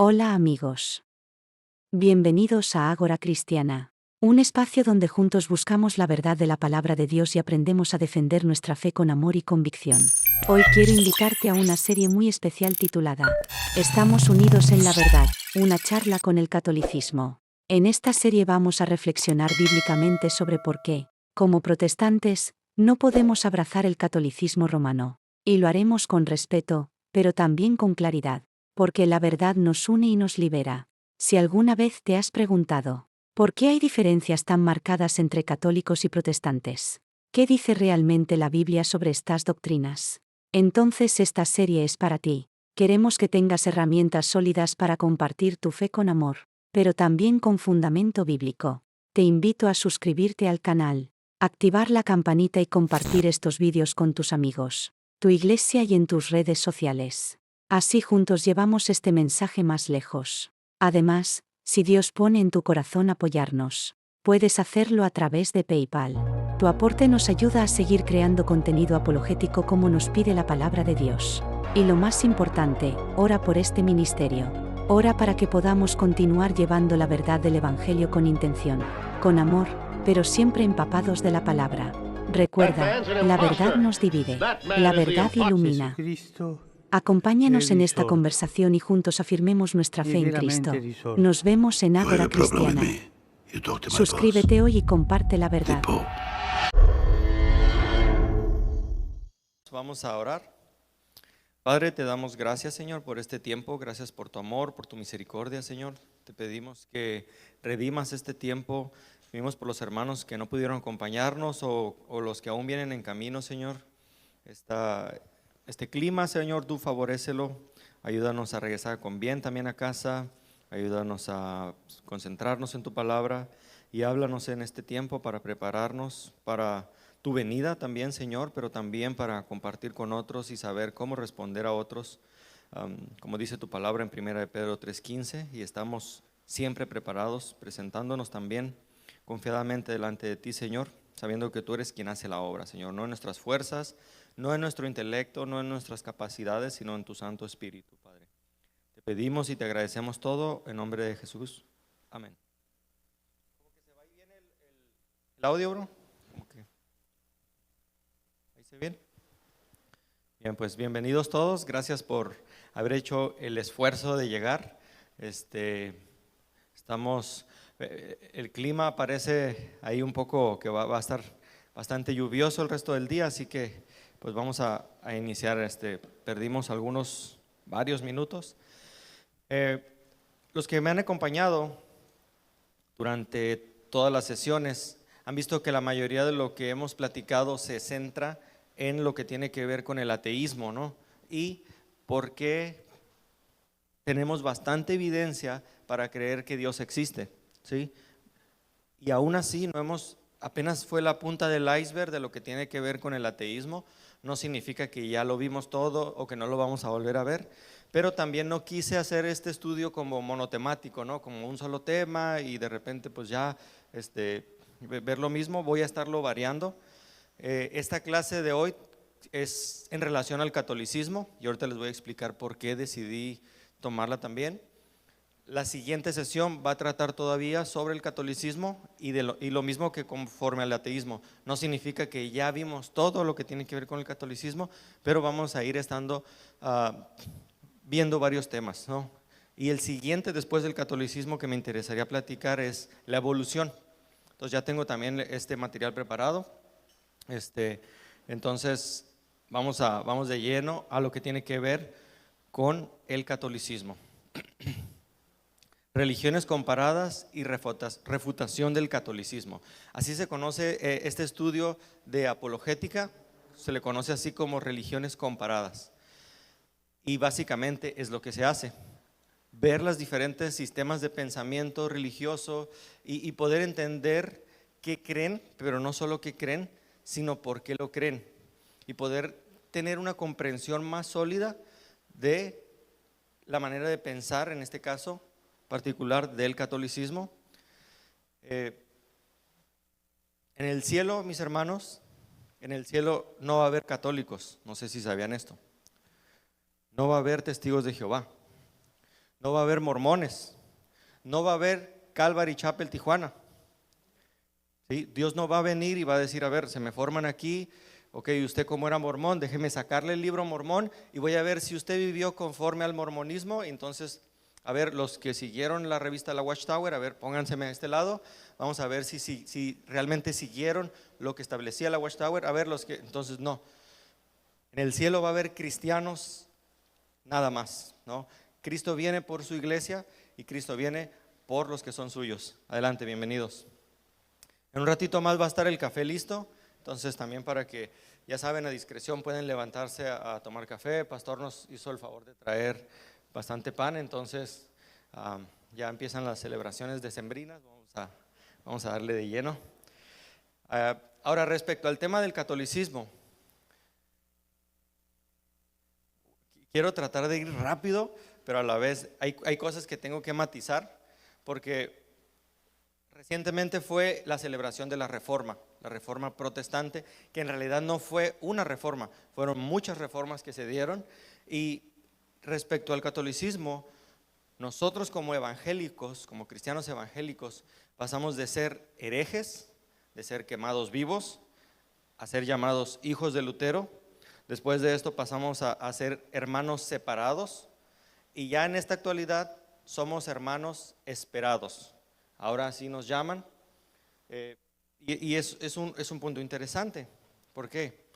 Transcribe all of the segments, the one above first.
Hola amigos. Bienvenidos a Ágora Cristiana, un espacio donde juntos buscamos la verdad de la palabra de Dios y aprendemos a defender nuestra fe con amor y convicción. Hoy quiero invitarte a una serie muy especial titulada Estamos unidos en la verdad, una charla con el catolicismo. En esta serie vamos a reflexionar bíblicamente sobre por qué, como protestantes, no podemos abrazar el catolicismo romano. Y lo haremos con respeto, pero también con claridad, porque la verdad nos une y nos libera. Si alguna vez te has preguntado, ¿por qué hay diferencias tan marcadas entre católicos y protestantes? ¿Qué dice realmente la Biblia sobre estas doctrinas? Entonces esta serie es para ti. Queremos que tengas herramientas sólidas para compartir tu fe con amor, pero también con fundamento bíblico. Te invito a suscribirte al canal, activar la campanita y compartir estos vídeos con tus amigos, tu iglesia y en tus redes sociales. Así juntos llevamos este mensaje más lejos. Además, si Dios pone en tu corazón apoyarnos, puedes hacerlo a través de PayPal. Tu aporte nos ayuda a seguir creando contenido apologético como nos pide la palabra de Dios. Y lo más importante, ora por este ministerio. Ora para que podamos continuar llevando la verdad del Evangelio con intención, con amor, pero siempre empapados de la palabra. Recuerda, la verdad nos divide, la verdad ilumina. Acompáñanos en esta conversación y juntos afirmemos nuestra fe en Cristo. Nos vemos en Ágora Cristiana. Suscríbete hoy y comparte la verdad. Vamos a orar. Padre, te damos gracias, Señor, por este tiempo. Gracias por tu amor, por tu misericordia, Señor. Te pedimos que redimas este tiempo. Pedimos por los hermanos que no pudieron acompañarnos o los que aún vienen en camino, Señor. Este clima, Señor, tú favorécelo. Ayúdanos a regresar con bien también a casa. Ayúdanos a concentrarnos en tu palabra y háblanos en este tiempo para prepararnos para tu venida también, Señor, pero también para compartir con otros y saber cómo responder a otros, como dice tu palabra en 1 de Pedro 3:15, y estamos siempre preparados, presentándonos también confiadamente delante de ti, Señor, sabiendo que tú eres quien hace la obra, Señor, no en nuestras fuerzas, no en nuestro intelecto, no en nuestras capacidades, sino en tu Santo Espíritu, Padre. Te pedimos y te agradecemos todo en nombre de Jesús. Amén. ¿Cómo que se va ahí bien el audio, bro? ¿Cómo que? ¿Ahí se ve bien? Bien, pues bienvenidos todos. Gracias por haber hecho el esfuerzo de llegar. El clima parece ahí un poco que va a estar bastante lluvioso el resto del día, así que pues vamos a iniciar. Perdimos varios minutos. Los que me han acompañado durante todas las sesiones han visto que la mayoría de lo que hemos platicado se centra en lo que tiene que ver con el ateísmo, ¿no? Y por qué tenemos bastante evidencia para creer que Dios existe, ¿sí? Y aún así apenas fue la punta del iceberg de lo que tiene que ver con el ateísmo. No significa que ya lo vimos todo o que no lo vamos a volver a ver, pero también no quise hacer este estudio como monotemático, ¿no? Como un solo tema y de repente pues ya ver lo mismo. Voy a estarlo variando. Esta clase de hoy es en relación al catolicismo y ahorita les voy a explicar por qué decidí tomarla también. La siguiente sesión va a tratar todavía sobre el catolicismo y lo mismo que conforme al ateísmo. No significa que ya vimos todo lo que tiene que ver con el catolicismo, pero vamos a ir viendo varios temas, ¿no? Y el siguiente después del catolicismo que me interesaría platicar es la evolución. Entonces ya tengo también este material preparado. Entonces vamos de lleno a lo que tiene que ver con el catolicismo. Religiones comparadas y refutación del catolicismo. Así se conoce este estudio de apologética, se le conoce así como religiones comparadas. Y básicamente es lo que se hace, ver los diferentes sistemas de pensamiento religioso y poder entender qué creen, pero no solo qué creen, sino por qué lo creen. Y poder tener una comprensión más sólida de la manera de pensar, en este caso particular del catolicismo. En el cielo, mis hermanos, en el cielo no va a haber católicos, no sé si sabían esto. No va a haber testigos de Jehová, no va a haber mormones, no va a haber Calvary Chapel Tijuana. ¿Sí? Dios no va a venir y va a decir, a ver, se me forman aquí, ok, usted como era mormón, déjeme sacarle el libro mormón y voy a ver si usted vivió conforme al mormonismo. Entonces, a ver, los que siguieron la revista La Watchtower, a ver, pónganseme a este lado, vamos a ver si realmente siguieron lo que establecía la Watchtower. A ver, entonces no, en el cielo va a haber cristianos nada más, ¿no? Cristo viene por su iglesia y Cristo viene por los que son suyos. Adelante, bienvenidos. En un ratito más va a estar el café listo, entonces también para que, ya saben, a discreción pueden levantarse a tomar café. El pastor nos hizo el favor de traer bastante pan, entonces ya empiezan las celebraciones decembrinas, vamos a darle de lleno. Ahora, respecto al tema del catolicismo, quiero tratar de ir rápido, pero a la vez hay cosas que tengo que matizar, porque recientemente fue la celebración de la reforma protestante, que en realidad no fue una reforma, fueron muchas reformas que se dieron. Y respecto al catolicismo, nosotros como evangélicos, como cristianos evangélicos, pasamos de ser herejes, de ser quemados vivos, a ser llamados hijos de Lutero. Después de esto pasamos a ser hermanos separados, y ya en esta actualidad somos hermanos esperados. Ahora así nos llaman, y es un punto interesante. ¿Por qué?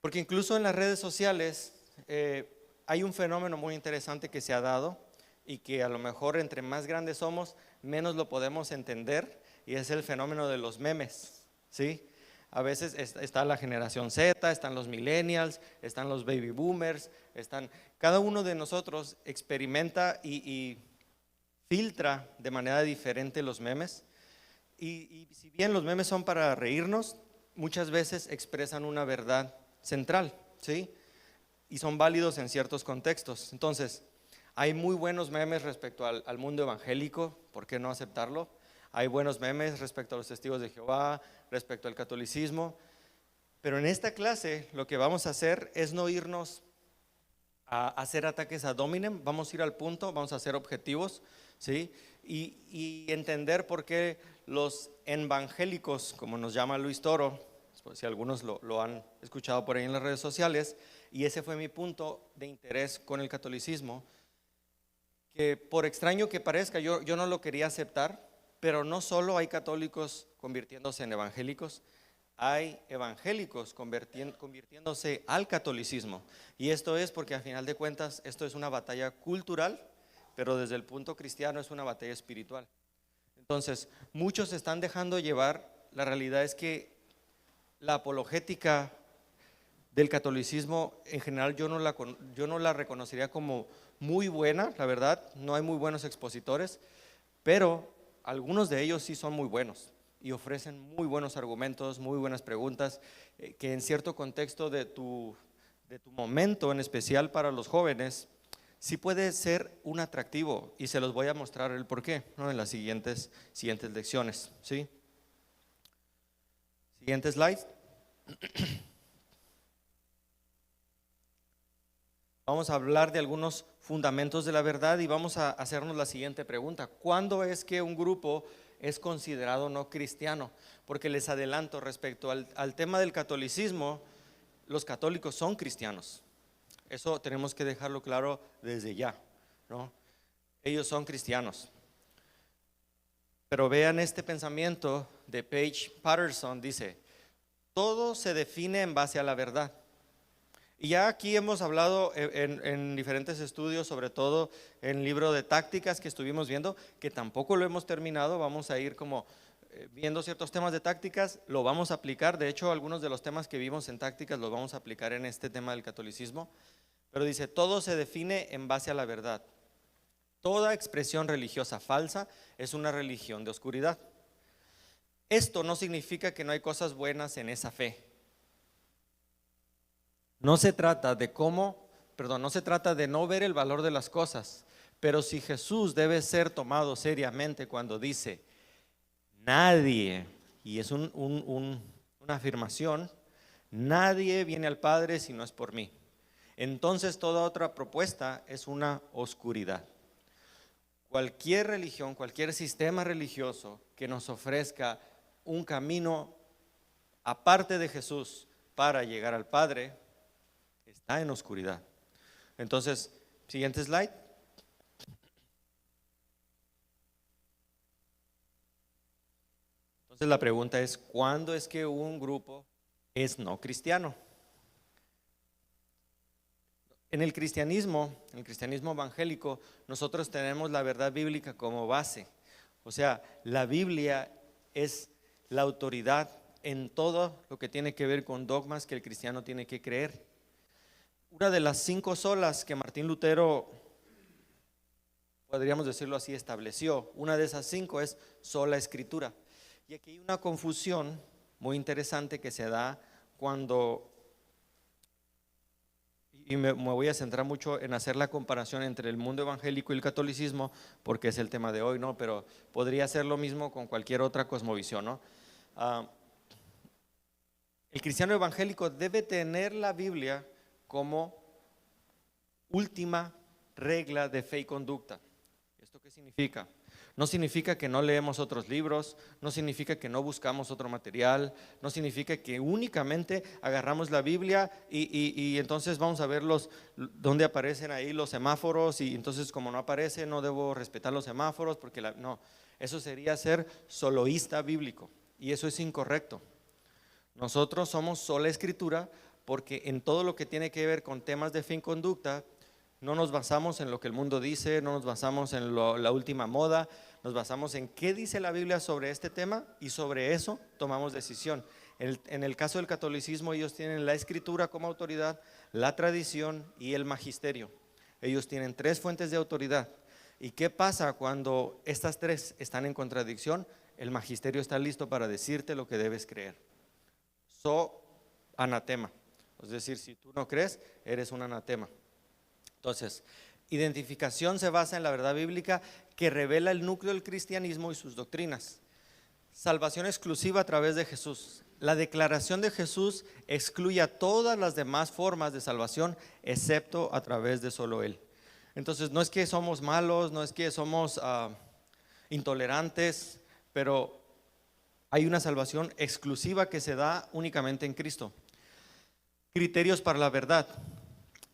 Porque incluso en las redes sociales hay un fenómeno muy interesante que se ha dado, y que a lo mejor entre más grandes somos, menos lo podemos entender, y es el fenómeno de los memes, ¿sí? A veces está la generación Z, están los millennials, están los baby boomers, cada uno de nosotros experimenta y filtra de manera diferente los memes, y si bien los memes son para reírnos, muchas veces expresan una verdad central, ¿sí? Y son válidos en ciertos contextos. Entonces, hay muy buenos memes respecto al mundo evangélico, ¿por qué no aceptarlo? Hay buenos memes respecto a los testigos de Jehová, respecto al catolicismo, pero en esta clase lo que vamos a hacer es no irnos a hacer ataques ad hominem, vamos a ir al punto, vamos a ser objetivos, ¿sí? Y entender por qué los evangélicos, como nos llama Luis Toro, si algunos lo han escuchado por ahí en las redes sociales, y ese fue mi punto de interés con el catolicismo, que por extraño que parezca, yo no lo quería aceptar, pero no solo hay católicos convirtiéndose en evangélicos, hay evangélicos convirtiéndose al catolicismo. Y esto es porque al final de cuentas esto es una batalla cultural, pero desde el punto cristiano es una batalla espiritual. Entonces, muchos se están dejando llevar. La realidad es que la apologética del catolicismo en general yo no la reconocería como muy buena, la verdad. No hay muy buenos expositores, pero algunos de ellos sí son muy buenos y ofrecen muy buenos argumentos, muy buenas preguntas, que en cierto contexto de tu momento, en especial para los jóvenes, sí puede ser un atractivo, y se los voy a mostrar el porqué, ¿no? En las siguientes lecciones, ¿sí? Siguiente slide. Vamos a hablar de algunos fundamentos de la verdad y vamos a hacernos la siguiente pregunta: ¿cuándo es que un grupo es considerado no cristiano? Porque les adelanto, respecto al tema del catolicismo, los católicos son cristianos. Eso tenemos que dejarlo claro desde ya, ¿no? Ellos son cristianos. Pero vean este pensamiento de Paige Patterson, dice: todo se define en base a la verdad. Y ya aquí hemos hablado en diferentes estudios, sobre todo en el libro de tácticas que estuvimos viendo, que tampoco lo hemos terminado. Vamos a ir como viendo ciertos temas de tácticas, lo vamos a aplicar. De hecho, algunos de los temas que vimos en tácticas los vamos a aplicar en este tema del catolicismo. Pero dice: todo se define en base a la verdad. Toda expresión religiosa falsa es una religión de oscuridad. Esto no significa que no hay cosas buenas en esa fe. No se trata de no se trata de no ver el valor de las cosas, pero si Jesús debe ser tomado seriamente cuando dice nadie, y es una afirmación, nadie viene al Padre si no es por mí, entonces toda otra propuesta es una oscuridad. cualquier religión, cualquier sistema religioso que nos ofrezca un camino aparte de Jesús para llegar al Padre, está en oscuridad. Entonces, siguiente slide. Entonces la pregunta es, ¿cuándo es que un grupo es no cristiano? En el cristianismo evangélico, nosotros tenemos la verdad bíblica como base. O sea, la Biblia es la autoridad en todo lo que tiene que ver con dogmas que el cristiano tiene que creer. Una de las 5 solas que Martín Lutero, podríamos decirlo así, estableció, una de esas 5 es sola escritura. Y aquí hay una confusión muy interesante que se da cuando, y me voy a centrar mucho en hacer la comparación entre el mundo evangélico y el catolicismo, porque es el tema de hoy, ¿no? Pero podría ser lo mismo con cualquier otra cosmovisión, ¿no? El cristiano evangélico debe tener la Biblia como última regla de fe y conducta. ¿Esto qué significa? No significa que no leemos otros libros, no significa que no buscamos otro material, no significa que únicamente agarramos la Biblia y entonces vamos a ver dónde aparecen ahí los semáforos y entonces como no aparece no debo respetar los semáforos porque no, eso sería ser soloísta bíblico y eso es incorrecto. Nosotros somos sola escritura porque en todo lo que tiene que ver con temas de fe y conducta no nos basamos en lo que el mundo dice, no nos basamos en la última moda, nos basamos en qué dice la Biblia sobre este tema y sobre eso tomamos decisión. En el caso del catolicismo ellos tienen la escritura como autoridad, la tradición y el magisterio. Ellos tienen 3 fuentes de autoridad. ¿Y qué pasa cuando estas 3 están en contradicción? El magisterio está listo para decirte lo que debes creer. Anatema. Es decir, si tú no crees, eres un anatema. Entonces, identificación se basa en la verdad bíblica que revela el núcleo del cristianismo y sus doctrinas. Salvación exclusiva a través de Jesús. La declaración de Jesús excluye a todas las demás formas de salvación, excepto a través de solo Él. Entonces, no es que somos malos, no es que somos intolerantes, pero hay una salvación exclusiva que se da únicamente en Cristo. Criterios para la verdad.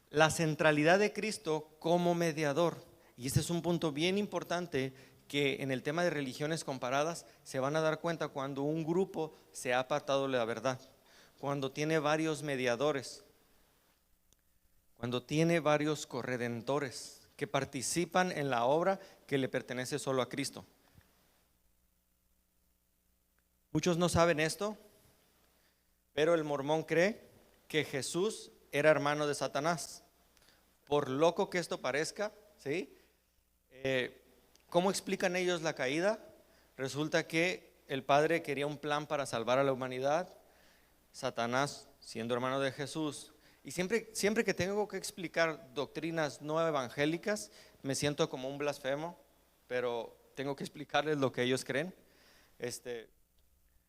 La centralidad de Cristo como mediador. Y este es un punto bien importante que en el tema de religiones comparadas se van a dar cuenta cuando un grupo se ha apartado de la verdad. Cuando tiene varios mediadores. Cuando tiene varios corredentores que participan en la obra que le pertenece solo a Cristo. Muchos no saben esto, pero el mormón cree que Jesús era hermano de Satanás. Por loco que esto parezca, ¿sí? ¿Cómo explican ellos la caída? Resulta que el Padre quería un plan para salvar a la humanidad, Satanás siendo hermano de Jesús. Y siempre que tengo que explicar doctrinas no evangélicas, me siento como un blasfemo, pero tengo que explicarles lo que ellos creen.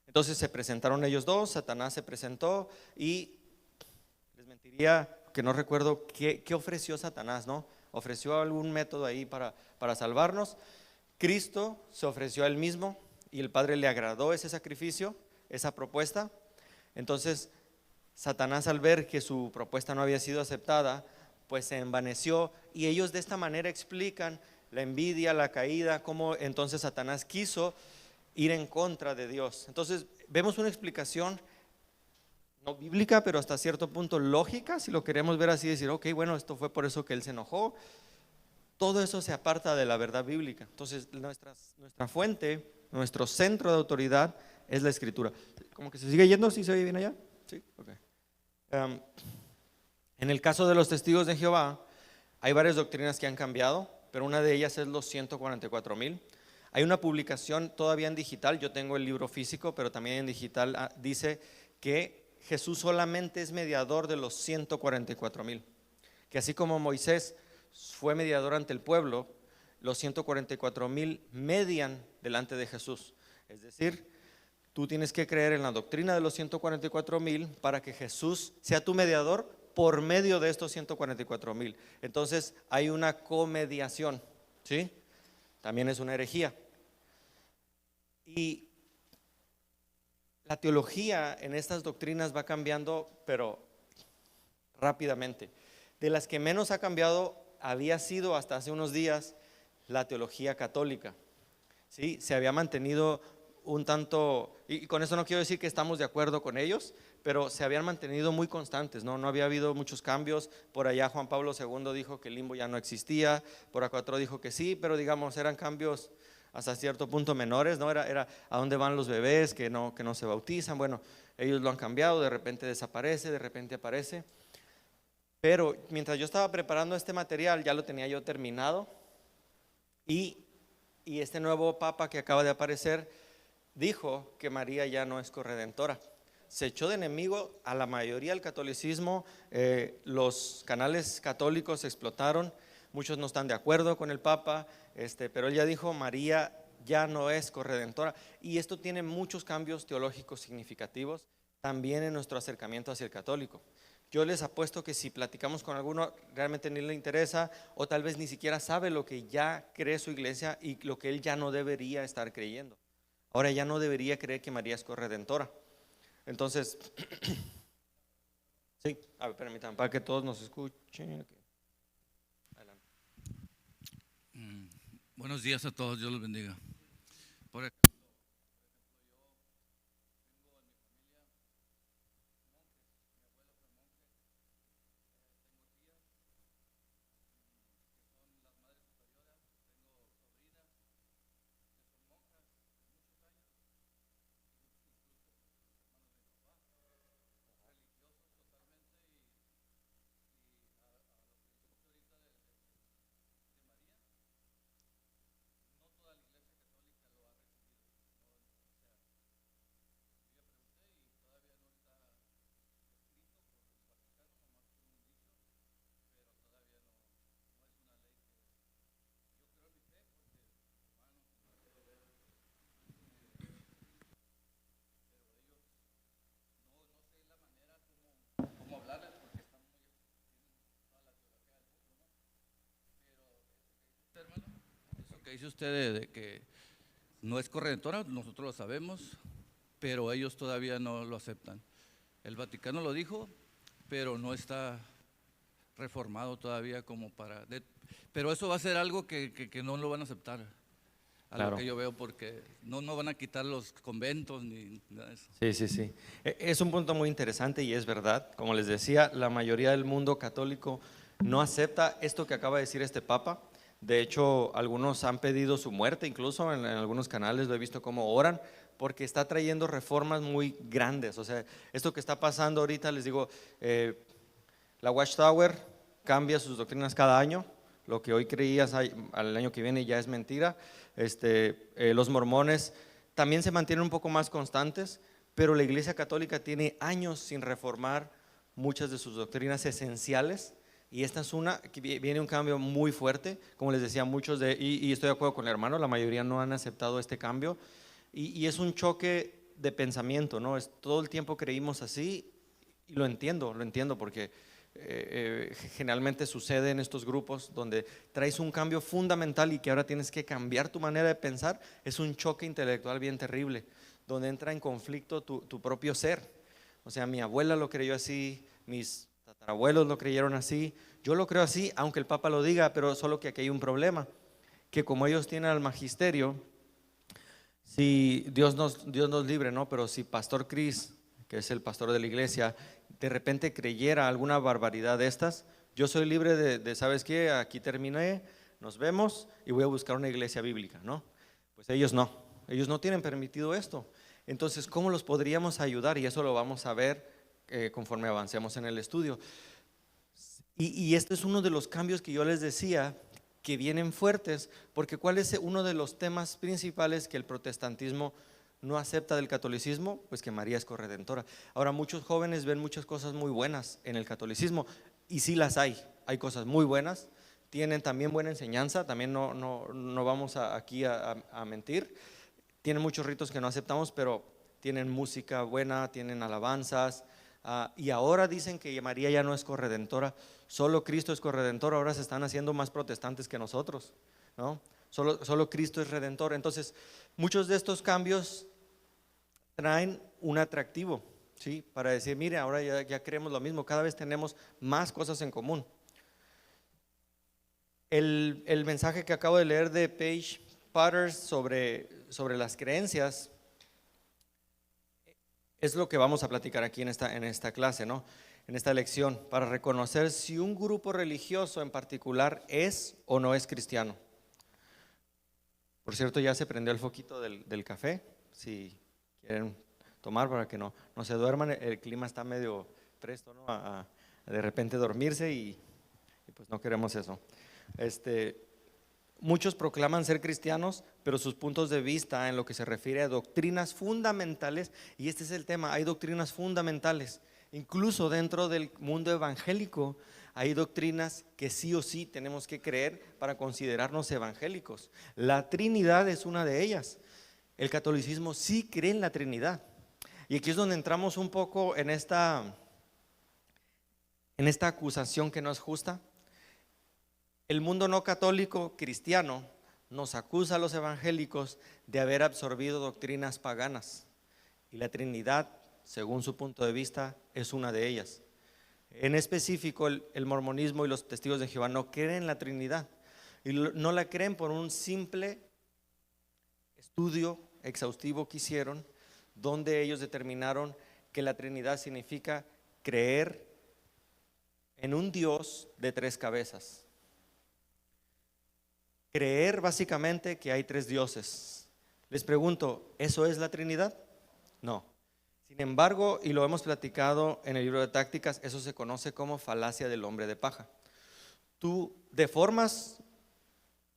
Entonces se presentaron ellos dos, Satanás se presentó y les mentiría que no recuerdo qué ofreció Satanás, ¿no? Ofreció algún método ahí para salvarnos. Cristo se ofreció a él mismo y el Padre le agradó ese sacrificio, esa propuesta. Entonces Satanás, al ver que su propuesta no había sido aceptada, pues se envaneció y ellos de esta manera explican la envidia, la caída, cómo entonces Satanás quiso ir en contra de Dios. Entonces vemos una explicación no bíblica, pero hasta cierto punto lógica, si lo queremos ver así, decir, ok, bueno, esto fue por eso que él se enojó. Todo eso se aparta de la verdad bíblica. Entonces nuestra fuente, nuestro centro de autoridad es la Escritura. ¿Cómo que se sigue yendo? ¿Sí se oye bien allá? Sí, ok. En el caso de los testigos de Jehová, hay varias doctrinas que han cambiado, pero una de ellas es los 144,000. Hay una publicación todavía en digital, yo tengo el libro físico, pero también en digital dice que Jesús solamente es mediador de los 144,000. Que así como Moisés fue mediador ante el pueblo, los 144,000 median delante de Jesús. Es decir, tú tienes que creer en la doctrina de los 144,000 para que Jesús sea tu mediador por medio de estos 144,000. Entonces hay una comediación, ¿sí? también es una herejía. Y la teología en estas doctrinas va cambiando, pero rápidamente. De las que menos ha cambiado había sido hasta hace unos días la teología católica. ¿Sí? Se había mantenido un tanto, y con eso no quiero decir que estamos de acuerdo con ellos, pero se habían mantenido muy constantes, no había habido muchos cambios. Por allá Juan Pablo II dijo que el limbo ya no existía, por acá otro dijo que sí, pero digamos eran cambios hasta cierto punto menores, ¿no? Era a dónde van los bebés que no se bautizan. Bueno, ellos lo han cambiado, de repente desaparece, de repente aparece. Pero mientras yo estaba preparando este material, ya lo tenía yo terminado, y este nuevo papa que acaba de aparecer dijo que María ya no es corredentora. Se echó de enemigo a la mayoría del catolicismo. Los canales católicos explotaron, muchos no están de acuerdo con el papa, pero él ya dijo: María ya no es corredentora. Y esto tiene muchos cambios teológicos significativos también en nuestro acercamiento hacia el católico. Yo les apuesto que si platicamos con alguno, realmente ni le interesa, o tal vez ni siquiera sabe lo que ya cree su iglesia y lo que él ya no debería estar creyendo. Ahora ya no debería creer que María es corredentora. Entonces, sí, a ver, permítanme, para que todos nos escuchen. Adelante. Buenos días a todos, Dios los bendiga. Por acá, eso que dice usted de que no es corredentora, nosotros lo sabemos, pero ellos todavía no lo aceptan. El Vaticano lo dijo, pero no está reformado todavía como para… pero eso va a ser algo que no lo van a aceptar, a Claro. lo que yo veo, porque no van a quitar los conventos ni nada de eso. Sí. Es un punto muy interesante y es verdad. Como les decía, la mayoría del mundo católico no acepta esto que acaba de decir este papa. De hecho, algunos han pedido su muerte, incluso en algunos canales lo he visto cómo oran, porque está trayendo reformas muy grandes. O sea, esto que está pasando ahorita, les digo, la Watchtower cambia sus doctrinas cada año. Lo que hoy creías al año que viene ya es mentira. Los mormones también se mantienen un poco más constantes, pero la Iglesia Católica tiene años sin reformar muchas de sus doctrinas esenciales, y esta es una que viene un cambio muy fuerte. Como les decía, muchos y estoy de acuerdo con el hermano, la mayoría no han aceptado este cambio, y es un choque de pensamiento, ¿no? Todo el tiempo creímos así, y lo entiendo porque generalmente sucede en estos grupos donde traes un cambio fundamental y que ahora tienes que cambiar tu manera de pensar. Es un choque intelectual bien terrible, donde entra en conflicto tu propio ser. O sea, mi abuela lo creyó así, mis tatarabuelos lo creyeron así, yo lo creo así, aunque el Papa lo diga, pero solo que aquí hay un problema, que como ellos tienen al magisterio, si Dios nos libre, ¿no? Pero si Pastor Chris, que es el pastor de la iglesia, de repente creyera alguna barbaridad de estas, yo soy libre de ¿sabes qué? Aquí terminé, nos vemos y voy a buscar una iglesia bíblica, ¿no? Pues ellos no tienen permitido esto. Entonces, ¿cómo los podríamos ayudar? Y eso lo vamos a ver conforme avancemos en el estudio. Y este es uno de los cambios que yo les decía que vienen fuertes, porque ¿cuál es uno de los temas principales que el protestantismo no acepta del catolicismo? Pues que María es corredentora. Ahora, muchos jóvenes ven muchas cosas muy buenas en el catolicismo, y sí las hay cosas muy buenas, tienen también buena enseñanza, también no vamos aquí a mentir, tienen muchos ritos que no aceptamos, pero tienen música buena, tienen alabanzas, y ahora dicen que María ya no es corredentora, solo Cristo es corredentor. Ahora se están haciendo más protestantes que nosotros, ¿no? Solo Cristo es redentor. Entonces, muchos de estos cambios traen un atractivo, ¿sí? Para decir, mire, ahora ya creemos lo mismo, cada vez tenemos más cosas en común. El mensaje que acabo de leer de Paige Potters sobre las creencias es lo que vamos a platicar aquí en esta clase, ¿no? En esta lección, para reconocer si un grupo religioso en particular es o no es cristiano. Por cierto, ya se prendió el foquito del café, si quieren tomar para que no se duerman. El clima está medio presto, ¿no? a de repente dormirse y pues no queremos eso. Muchos proclaman ser cristianos, pero sus puntos de vista en lo que se refiere a doctrinas fundamentales, y este es el tema, hay doctrinas fundamentales, incluso dentro del mundo evangélico hay doctrinas que sí o sí tenemos que creer para considerarnos evangélicos. La Trinidad es una de ellas. El catolicismo sí cree en la Trinidad, y aquí es donde entramos un poco en esta acusación que no es justa. El mundo no católico cristiano nos acusa a los evangélicos de haber absorbido doctrinas paganas, y la Trinidad, según su punto de vista, es una de ellas. En específico, el mormonismo y los testigos de Jehová no creen en la Trinidad, y no la creen por un simple estudio exhaustivo que hicieron, donde ellos determinaron que la Trinidad significa creer en un Dios de 3 cabezas. Creer básicamente que hay 3 dioses. Les pregunto, ¿eso es la Trinidad? No. Sin embargo, y lo hemos platicado en el libro de tácticas, eso se conoce como falacia del hombre de paja. Tú deformas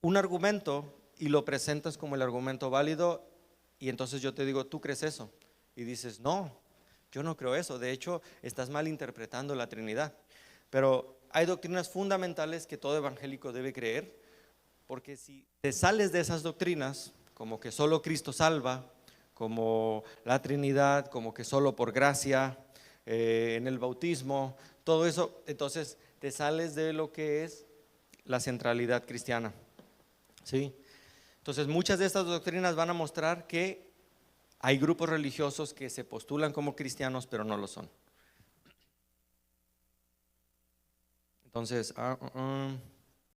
un argumento y lo presentas como el argumento válido, y entonces yo te digo, ¿tú crees eso? Y dices, no, yo no creo eso. De hecho, estás malinterpretando la Trinidad. Pero hay doctrinas fundamentales que todo evangélico debe creer, porque si te sales de esas doctrinas, como que solo Cristo salva, como la Trinidad, como que solo por gracia, en el bautismo, todo eso, entonces te sales de lo que es la centralidad cristiana, ¿sí? Entonces muchas de estas doctrinas van a mostrar que hay grupos religiosos que se postulan como cristianos, pero no lo son. Entonces,